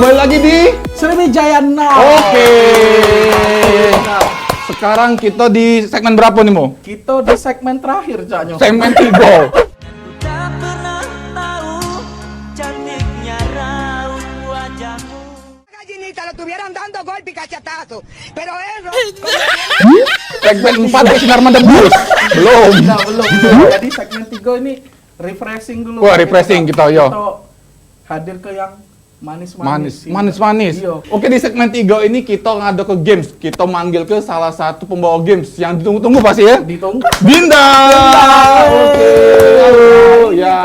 kembali lagi di Sriwijaya Now. Oke. Sekarang kita di segmen berapa nih, Mo? Kita di segmen terakhir, Caknya. Segmen 3. Tak pernah tahu cantiknya raut wajahmu. Gallinita lo tuvieron dando golpe y cachetazo, pero eso Segmen 4 di Sinar Mendebus. Belum. Nah, belum. Jadi segmen 3 ini refreshing dulu. Wah, refreshing kita, yo. Kita hadir ke yang manis-manis. Manis-manis. Iya. Oke, di segmen 3 ini kita ngadu ke games. Kita manggil ke salah satu pembawa games yang ditunggu-tunggu pasti ya. Ditunggu. Dinda. Oke. Halo, ya.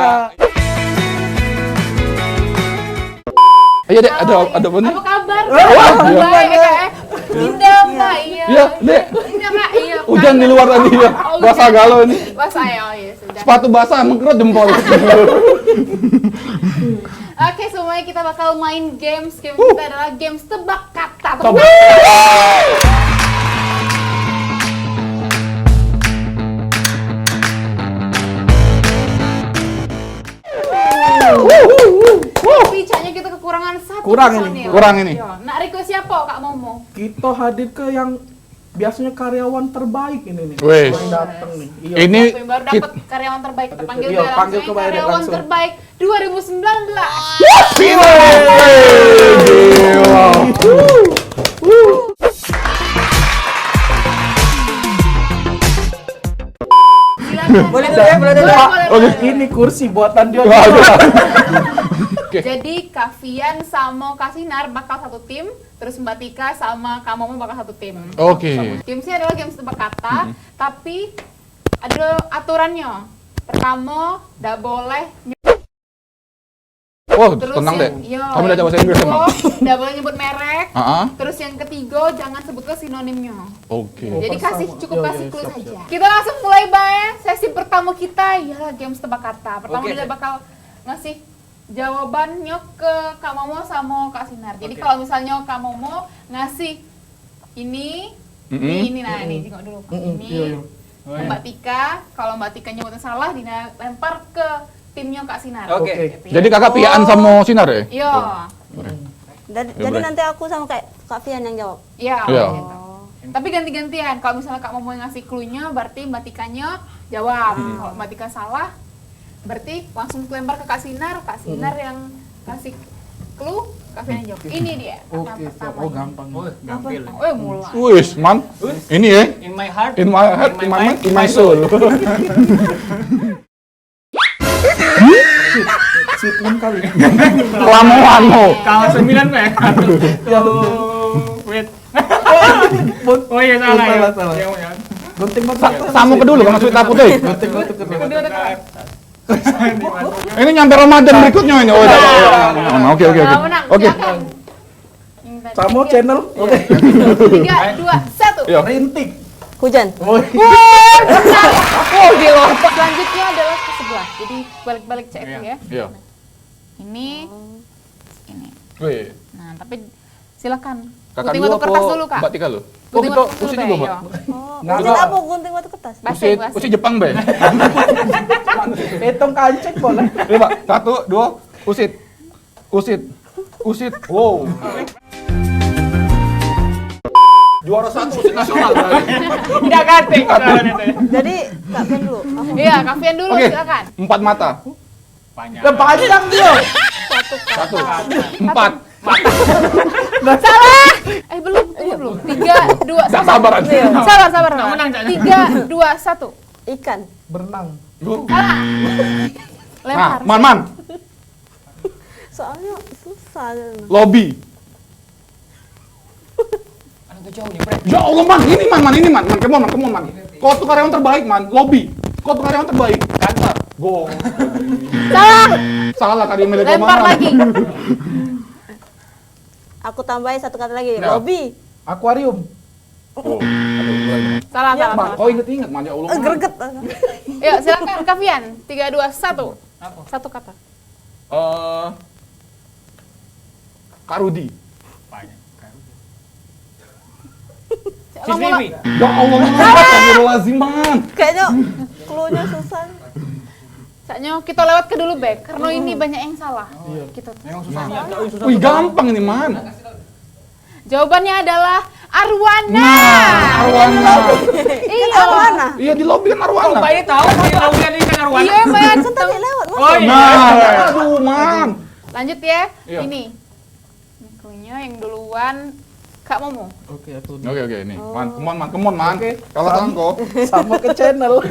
Ayo, Dek, ada apa nih? Apa kabar? Wah, iya. Baik, Kak. Dinda, Mbak, iya. Iya, Dek. Iya, Kak, iya. Hujan di luar tadi ya. Oh, Basah hujan. galau ini. Basah ya, oh iya sudah. Sepatu basah mengkerut jempol. Oke, semuanya kita bakal main games. Game kita adalah games tebak kata. Tapi Caknya kita kekurangan satu. Kurang pesan ini, ya. kurang ini. Iya. Nak request siapa, Kak Momo? Kita hadir ke yang biasanya karyawan terbaik ini nih. Wes. Yang datang nih. Iya. Ini Siapa yang baru dapat karyawan terbaik? Kita panggil Iya, dia panggil langsung. ke Bayret Karyawan langsung. terbaik 2019. Gila. Silakan. Boleh dulu ya, boleh dulu. Boleh, boleh. Ini kursi buatan dia. Oke. Jadi Kavian sama Kasinar bakal satu tim, terus Mbak Tika sama Kak Momo bakal satu tim. Oke. Gamesnya adalah games tebak kata, tapi ada aturannya. Pertama, nggak boleh Oh, terus tenang deh. yang- iya, Kamu udah coba bahasa Inggris kedua, emang? nggak boleh nyebut merek. Heeh. Terus yang ketiga, jangan sebutkan sinonimnya. Oke. Jadi pertama. kasih cukup Iya, kasih iya, clue siap, saja. siap. Kita langsung mulai Bay. Sesi pertama kita ialah games tebak kata. Pertama Oke. dia bakal ngasih jawabannya ke Kak Momo sama Kak Sinar. Jadi kalau misalnya Kak Momo ngasih ini, ini nah ini tengok dulu. Ini Iya, iya. ke Mbak Tika. Kalau Mbak Tika nyebutnya salah, Dina lempar ke timnya Kak Sinar. Oke. Gitu ya. Jadi kakak piaan sama Sinar ya? Iya. Jadi boleh. nanti aku sama Kak Fian yang jawab. Iya. Iya. gitu. Tapi ganti-gantian. Kalau misalnya Kak Momo yang ngasih clue-nya, berarti Mbak Tikanya jawab. Kalau Mbak Tika salah, berarti langsung lempar ke Kak Sinar. Kak Sinar yang kasih clue, Kak Fian yang jawab. Ini dia. Oke, kata siap. pertamanya. Oh, gampang. Gampil. Mulai. Wis, man. Ini ya. In my heart. In my heart, in my mind, in my soul. Sweet 6 kali. Kelamuan mo. Kawan 9 Pak. Ya, Wait. Bun- Oh iya salah ya. Salah, salah. Iya, iya. Gunting batu. Sama ke dulu, kamu sweet aku deh. Gunting batu ke dulu. Ini nyampe Ramadan berikutnya ini. Oh, udah. Oke, oke, oke. Nah, menang. Oke. Silakan. Yang tadi. Sama Tiga. channel. Oke. 3, 2, 1. Iya. Rintik. Hujan. Oh, Oh, gila. Selanjutnya adalah ke sebelah. Jadi balik-balik cek itu ya. Iya. Ini. Ini. Wih. Nah, tapi silakan. Kakak Gunting dulu batu kertas apa dulu, Kak. Mbak Tika lu? Oh, Gunting kita batu dulu, usit Bay, juga, Mbak. iya. Oh, Nah, hujan nah. apa gunting batu kertas? Basing, Usit, basing. usit Jepang, Bay. hitung kancing boleh. Iya, Pak. 1, 2, usit. Usit. Usit. Wow. Juara 1 usit nasional. Bay. Tidak ganti. Jadi Kak Fian dulu. Aku. Iya, Kavian dulu Oke. silakan. 4 mata. Banyak. Panjang dia. 1, 4. Salah. Belum, belum. 3, 2, Tak sabar aja. Sabar, sabar. Nggak menang, Cak. 3, 2, 1. Ikan. Berenang. Nah, Lempar. man. Soalnya susah. Lobby. Aduh, jauh nih, Bre. Ya Allah, man. Ini man. Come on, man. Kau tuh karyawan terbaik, man. Lobby. Kau tuh karyawan terbaik. Kantor. Go. Salah. Salah tadi milik Lempar mana? lagi. Aku tambahin satu kata lagi. Ya. Lobby. Akuarium. Oh, aduh, mulai. Salah, Ya, salah, Man, salah. kau inget-inget, man. Ya Allah. Man. Greget. Yuk, silakan Kavian. 3, 2, 1. Apa? Satu kata. Kak Rudi. Banyak. Ngomong CCTV. Ya Allah, man. Astagfirullahaladzim, man. Kayaknya clue-nya susah. Saatnya kita lewat ke dulu back karena ini banyak yang salah. Kita Memang susahnya. Wih, gampang ini, Man. Jawabannya adalah Arwana. Nah, Arwana. Iya. Mana? Iya, di lobby kan Kok Arwana. Mbak ini tahu di lautan ini kan Arwana? Iya, Mbak. Kan tadi lewat, Mas. Oh iya. Nah, aduh, Man. Lanjut ya. Iya. Ini. Cluenya yang duluan Kak Momo. Oke, aku Oke, ini. Man, come on, Man. Kalau tangko. sama ke channel.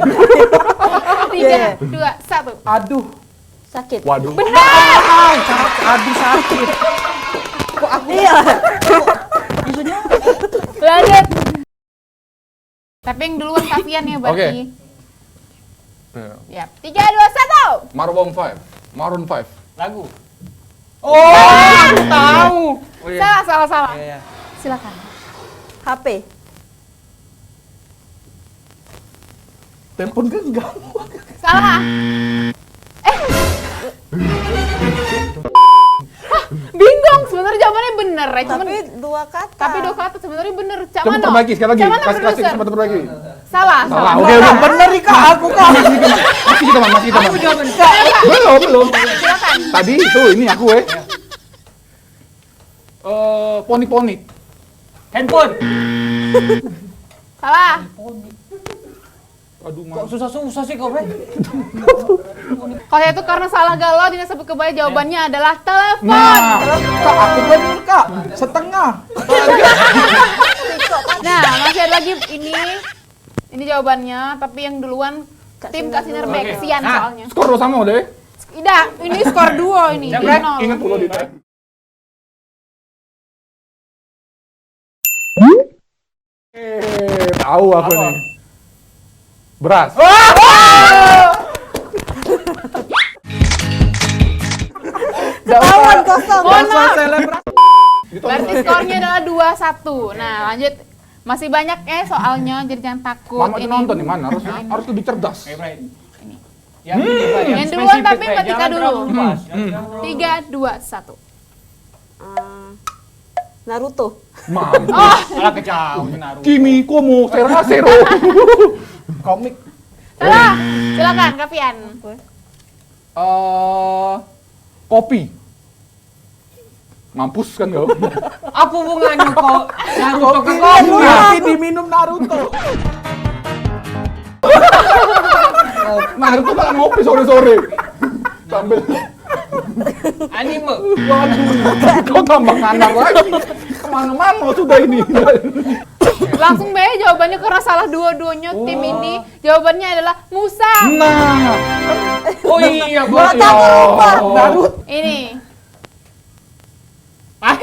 3, 2, 1. Aduh, Sakit. Waduh. aduh sakit. Iya. Lanjut. Tapi yang duluan Kavian ya berarti. Ya, 3, 2, 1. Maroon 5. Maroon 5. Lagu. Oh, aku tahu. Oh iya. Salah. Iya. Silakan. HP. Telepon genggam. Salah. Bingung, sebenarnya jawabannya bener ya, cuman Tapi dua kata. tapi 2 kata sebenarnya bener. Cak Coba Mano. perbaiki sekali lagi. Cak Mano Kasih produser. kesempatan perbaiki. Salah. Salah. Oke. Bener nih Kak, aku Kak. Masih kita, Man. Belum. Silakan. Tadi itu ini aku poni-poni. Handphone. Salah. Aduh, Kok Man. susah-susah sih kau, Bre? Kalau itu karena salah galau, tidak sebut kebaya jawabannya adalah telepon. Nah, Kak, aku bener Kak. Setengah. Nah, masih ada lagi ini. Ini jawabannya, tapi yang duluan Kak tim Sinar Kasinar dulu. Back, Oke. Sian Nah. soalnya. skor lo sama udah. Tidak, ini skor duo ini. Siap, 2-0. Ingat pulau di tahu aku Apa? nih. Beras. Ketahuan kosong. Mohon maaf. Selebrasi. Berarti skornya adalah 2-1. Nah, lanjut. Masih banyak soalnya, jadi jangan takut. Mama tuh nonton nih, Man. Harus lebih cerdas. Oke, Bre. Yang ini, Bre, Yang duluan spesifik, tapi Bre. Mbak Tika Jangan dulu. terlalu luas. Jangan terlalu luas. 3, 2, 1. Naruto. Mam. Alah kejauh, Naruto. Kimi, Komo, Serasero. Komik. Salah. Silakan, Kavian. Kopi. Mampus kan kau? Apa hubungannya kok Naruto ke Kopi kopi? tapi diminum Naruto. Nah, itu malah ngopi sore-sore. Sambil Anime. kau tambah nganak lagi. Kemana-mana sudah ini. Langsung Be, jawabannya karena salah dua-duanya tim ini. Jawabannya adalah Musa. Nah, Oh iya, Gua Bos. tahu lupa. Naruto. Ini.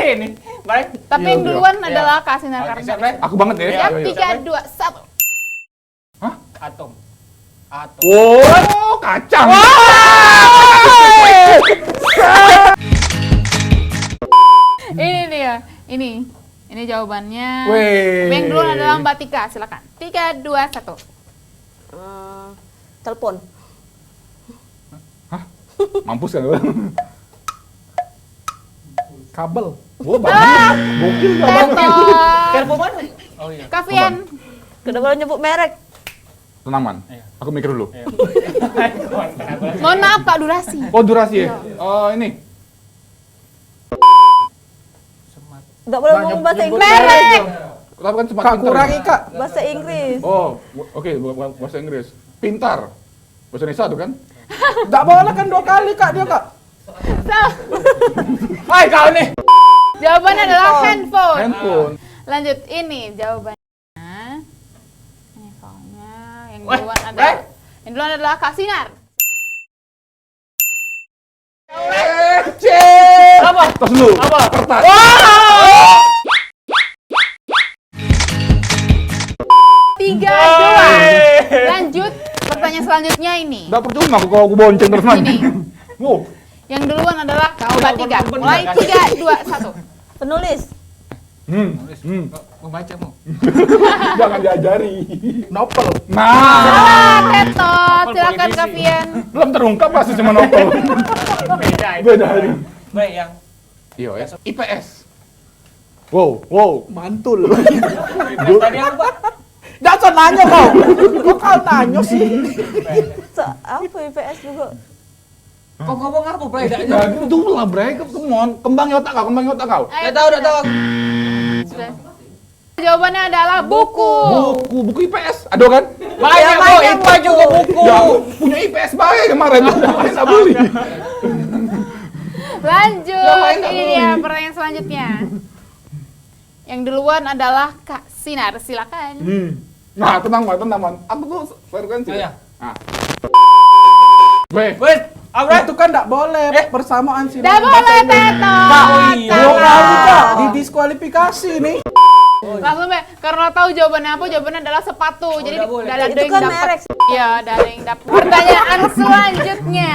Ini. Baik. Tapi yang duluan adalah Kak Sinar Oke, Karsa. siap, Bre. aku banget ya. Siap, Ayo, ayo. 3, 2, 1. Atom. Atom. Oh, kacang. Ini dia. Ini jawabannya. Weh. Tapi yang duluan adalah Mbak Tika. Silakan. 3, 2, 1. Telepon. Mampus kan kau? Kabel. Wah, banget. Gokil jawabannya. Tetot. Telepon mana? Oh iya. Kavian. Udah boleh nyebut merek. Tenang, Man. Iya. Aku mikir dulu. Mohon maaf Kak, durasi. Oh, durasi ya? Ini. Enggak boleh Nah, ngomong bahasa nyebut Inggris. Merek. Tapi kan sempat Kak pintar kurangi ya? Kak. Bahasa Inggris. Oh, oke, bahasa Inggris. Pintar. Bahasa Indonesia tuh kan? Enggak boleh kan 2 kali Kak dia Kak. Salah. Hai kau nih. Jawabannya adalah handphone. Handphone. Lanjut, ini jawabannya. Ini soalnya yang Weh, duluan Bre. adalah yang duluan adalah Kak Sinar. Apa? Tos dulu. Apa? Kertas. Tiga, dua. Lanjut, pertanyaan selanjutnya ini. Udah percuma aku kalau aku bonceng terus nanti. Ini. Wow. Yang duluan adalah Kau Mbak udah Tika. bener, Mulai kan? 3, 2, 1. Penulis. Membaca mu. Jangan diajari. Novel. Nah, Salah, Tetot. Silakan politisi. Kavian. belum terungkap pasti cuma novel. Beda itu. Beda ini. Bre, yang Iya ya. IPS. Wow. Mantul. tadi apa? Dasar nanya kau. Kok kau nanya sih? Apa IPS juga? Kok ngomong apa, Bray? Ya, itu lah, Bre. Come on. Kembangin otak kau. Ayo, Udah tahu. sudah. Jawabannya adalah buku. Buku IPS. Ada kan? Banyak kok, IPA juga buku. Ya, aku punya IPS baik kemarin. Saya beli. Lanjut. Yang lain nggak Ini boleh. dia pertanyaan selanjutnya. Yang duluan adalah Kak Sinar. Silakan. Nah, tenang, Man. Aku tuh frekuensi. Oh, ya. Nah. Weh, Wes, Abra. Itu kan tidak boleh bersamaan sih. Tidak boleh, Teto. iya. Dua kali Kak, didiskualifikasi nih. Langsung, Be. Karena tahu jawabannya apa, jawabannya adalah sepatu. Jadi nggak boleh. tidak ada Itu yang kan dapat. merek. Iya, tidak ada yang dapat. Pertanyaan selanjutnya.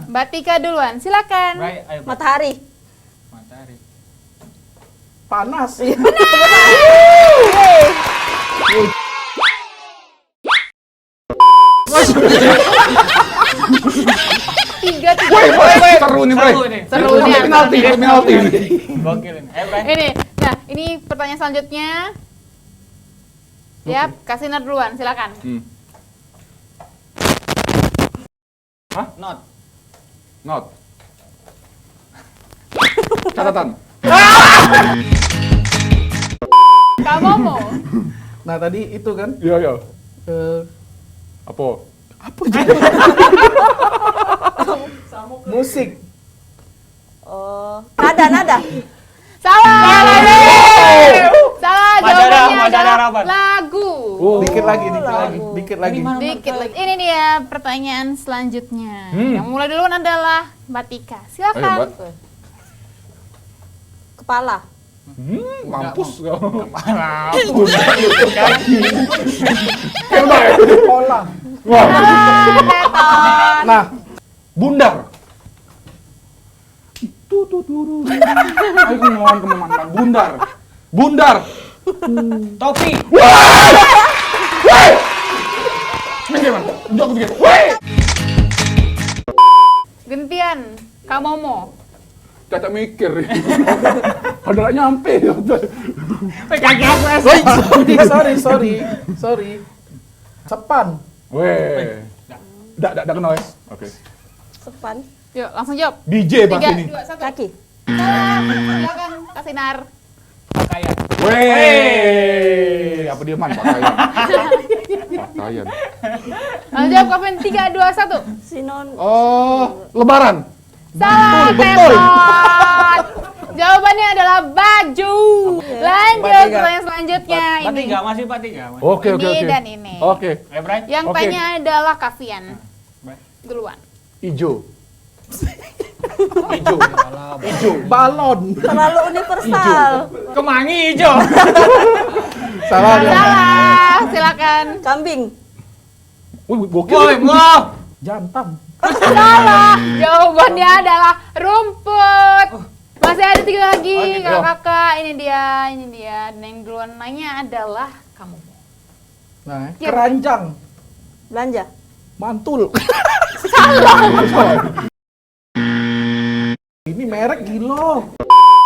Mbak Tika duluan, silakan. Bray, ayo. Bray. Matahari. Matahari. Panas. Tiga. seru nih, Bre. Seru Ini nih. penalti. Gokil ini. Ayo, Bray. Ini, nah ini pertanyaan selanjutnya. Siap, Kak Sinar duluan, silakan. Not. Not. Catatan. Kak Momo. Nah tadi itu kan Iya. eh, Apa? musik. Oh, nada. Salah. Salah, Masih ada jawabannya adalah harapan. lagu. Oh. Dikit lagi. lagu. Dikit lagi. Dikit lagi. Ini dia pertanyaan selanjutnya. Hmm. Yang mulai duluan adalah Mbak Tika. Silakan. Ayo, Mbak. Kepala. Mampus kau. Pola. Wah. Teton. Nah, bundar. Ayo mohon kememantan. Bundar. Topi. Woi! Minggir, Man. Jok dikit. Woi! Gantian, Kak Momo. Caca mikir. Padahal nyampe. Kaki aku es. Sorry. Sepan. Weh. Dak kenal ya? Oke. Sepan. Yuk, langsung jawab. DJ bahas 3, ini. 2, 1. Kaki. Salah. Silakan, Kak Sinar. Pakaian. Weh. Apa dia, Man? Pakaian. Langsung jawab, Kevin. 3, 2, 1. Sinon. Oh, lebaran. Salah, betul. Teton. Jawabannya adalah baju. Lanjut, Pak Tiga. pertanyaan selanjutnya. Pak Ini. Tiga, masih Pak Tiga. Oke. Ini dan ini. Oke. Ayo, Bray. Yang Oke. tanya adalah Kavian. Bray. Duluan. Ijo. Balon. Terlalu universal. Kemangi hijau. Salah dia. Salah, silakan. Kambing. Wih, gokil. Woi, mau. Jantan. Salah. Jawabannya adalah rumput. Masih ada 3 lagi, Oke, kakak. Ini dia. Dan yang duluan nanya adalah kamu. Nah, keranjang. Belanja. Mantul. Ini merek gila.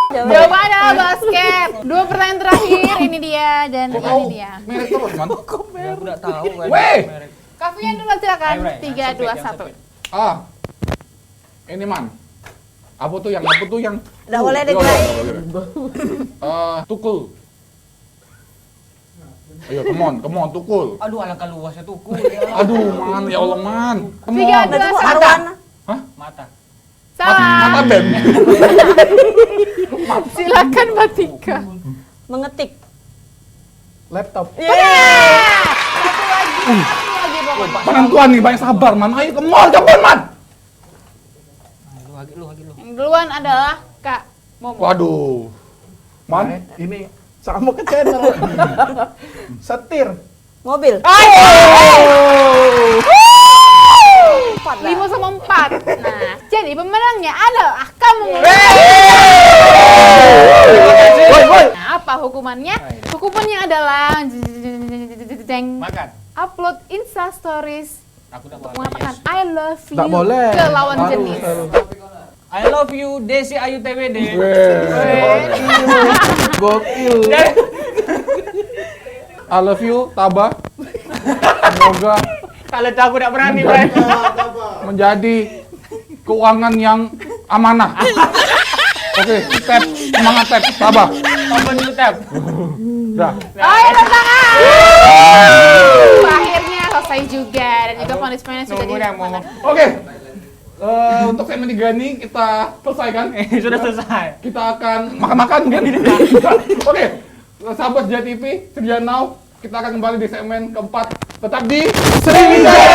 Jawabannya adalah basket. 2 pertanyaan terakhir. Ini dia dan ini dia. Merek terus, Man. Ya, udah tahu kan. Weh. merek. Kavian duluan silakan. Ayo, Bray. 3, Yang 2, sempit, 1. Ini, Man. Apa tuh yang Nggak boleh Yo, diklaim. tukul. Ayo, come on, tukul. Aduh, alangkah luasnya tuh. Aduh, Man, ya Allah, Man. Come 3, on. 2, 1. Arwana. Mata. Salah. Mata bem. Silakan Mbak Tika. Mengetik. Laptop. Satu lagi pokoknya. Penentuan nih, banyak sabar, Man. Ayo, come on, Man. Lu. Yang duluan adalah Kak Momo. Waduh. Man. Nah, ini sama ke channel. Setir. Mobil. 5 sama 4. Nah, jadi pemenangnya adalah kamu. Nah, apa hukumannya? Hukumannya adalah Makan. upload Insta Stories Aku udah untuk mau. mengatakan I love you Tak boleh. ke lawan Baru, jenis. baru. I love you, Desi Ayu TWD. Gokil. I love you, Taba. Semoga Kalau aku tidak berani, Bray. menjadi keuangan yang amanah. Oke, tap, semangat tap, Taba. Apa dulu, Tab? Dah. Ayo tepuk tangan. Akhirnya selesai juga dan juga punishment-nya sudah Nunggu dah, dilakukan. Oke. Untuk segmen 3 ini kita selesaikan. Sudah selesai. Kita akan makan-makan kan? Oke. Sahabat JTV, sedia now. Kita akan kembali di segmen keempat. Tetap di Sriwijaya.